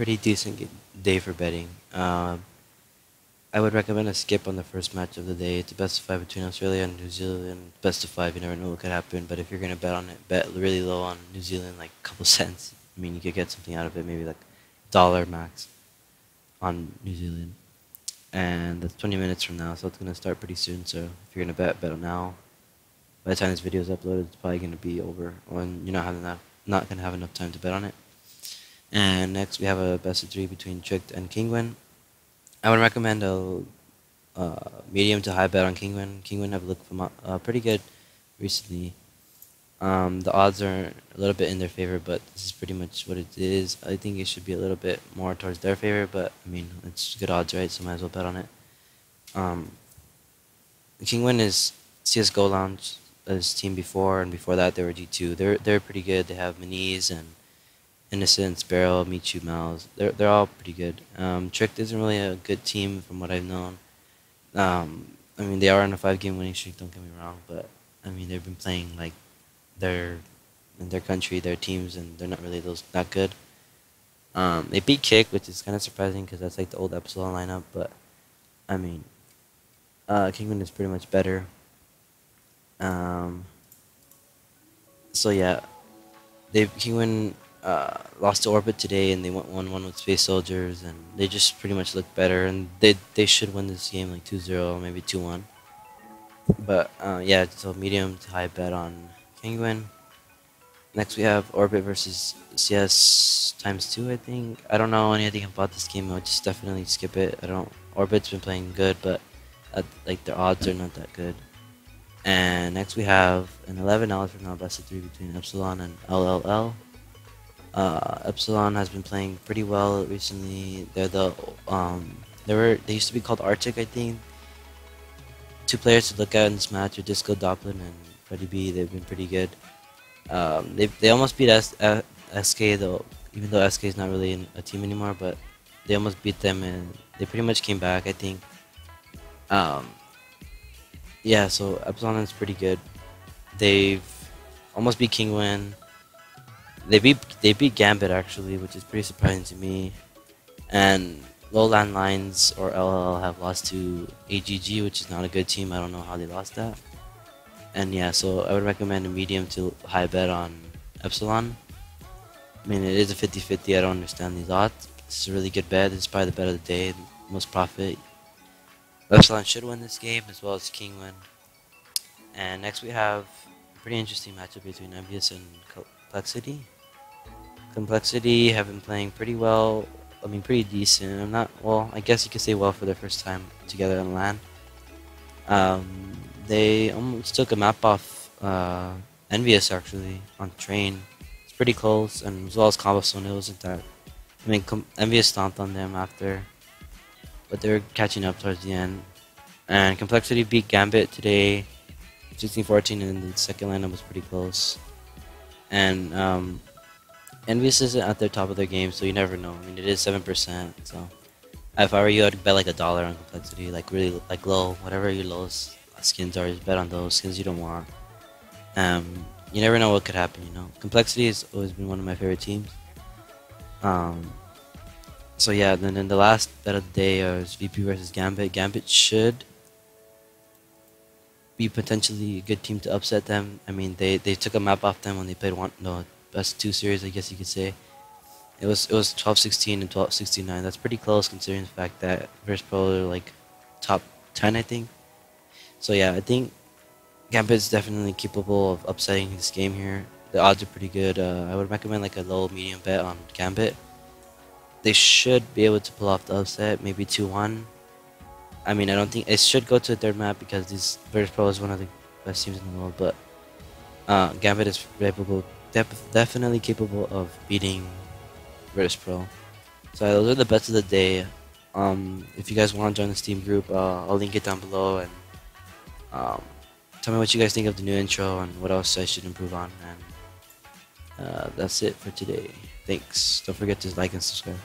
pretty decent day for betting. I would recommend a skip on the first match of the day. It's a best of 5 between Australia and New Zealand. Best of 5, you never know what could happen. But if you're gonna bet on it, bet really low on New Zealand, like a couple cents. I mean, you could get something out of it, maybe like dollar max on New Zealand. And that's 20 minutes from now, so it's gonna start pretty soon. So if you're gonna bet on now. By the time this video is uploaded, it's probably gonna be over, when you're not gonna have enough time to bet on it. And next we have a best of 3 between Tricked and Kinguin. I would recommend a medium to high bet on Kinguin. Kinguin have looked pretty good recently. The odds are a little bit in their favor, but this is pretty much what it is. I think it should be a little bit more towards their favor, but I mean, it's good odds, right? So might as well bet on it. Kinguin is CsgoLounge, his team before, and before that they were G2. They're pretty good. They have Maniz and Innocent, Sparrow, Michu, Mouse. They're all pretty good. Tricked isn't really a good team from what I've known. I mean, they are on a 5-game winning streak. Don't get me wrong, but I mean, they've been playing like in their country, their teams, and they're not really that good. They beat Kick, which is kind of surprising because that's like the old Epsilon lineup. But I mean, Kinguin is pretty much better. So yeah, Kinguin lost to Orbit today, and they went 1-1 with Space Soldiers, and they just pretty much look better, and they should win this game like 2-0, maybe 2-1. But yeah, so medium to high bet on Kinguin. Next we have Orbit versus CS ×2, I think. I don't know anything about this game. I would just definitely skip it. Orbit's been playing good, but like their odds are not that good. And next we have an $11 from now best of 3 between Epsilon and LLL. Epsilon has been playing pretty well recently. They used to be called Arctic, I think. 2 players to look at in this match are Disco Doplin and Freddy B. They've been pretty good. They almost beat SK though, even though SK is not really a team anymore, but they almost beat them, and they pretty much came back, I think. Yeah, so Epsilon is pretty good. They've almost beat Kinguin. They beat Gambit actually, which is pretty surprising to me. And Lowland Lines or LLL have lost to AGG, which is not a good team. I don't know how they lost that. And yeah, so I would recommend a medium to high bet on Epsilon. I mean, it is a 50-50. I don't understand these odds. It's a really good bet. It's probably the bet of the day, most profit. Epsilon should win this game, as well as Kinguin. And next we have a pretty interesting matchup between EnvyUs and Complexity. Complexity have been playing pretty well. I mean, pretty decent. I guess you could say well for their first time together on LAN. They almost took a map off EnvyUs actually on train. It's pretty close, and as well as Cobblestone. It wasn't that. I mean, EnvyUs stomped on them after, but they were catching up towards the end. And Complexity beat Gambit today, 16-14, and the second lineup was pretty close. And EnvyUs isn't at the top of their game, so you never know. I mean, it is 7%, so if I were you, I'd bet like $1 on Complexity, like really like low, whatever your lowest skins are, just bet on those skins you don't want. You never know what could happen, you know. Complexity has always been one of my favorite teams. So yeah, then the last bet of the day is VP versus Gambit. Gambit should be potentially a good team to upset them. I mean, they took a map off them when they played best 2 series, I guess you could say. It was 12-16 and 12-69. That's pretty close considering the fact that Verse Pro are like top 10, I think. So yeah, I think Gambit is definitely capable of upsetting this game here. The odds are pretty good. I would recommend like a low medium bet on Gambit. They should be able to pull off the upset, maybe 2-1. I mean, I don't think it should go to the 3rd map because this Virtus Pro is one of the best teams in the world, but Gambit is definitely capable of beating Virtus Pro. So those are the bets of the day. If you guys want to join the Steam group, I'll link it down below, and tell me what you guys think of the new intro and what else I should improve on. And that's it for today. Thanks. Don't forget to like and subscribe.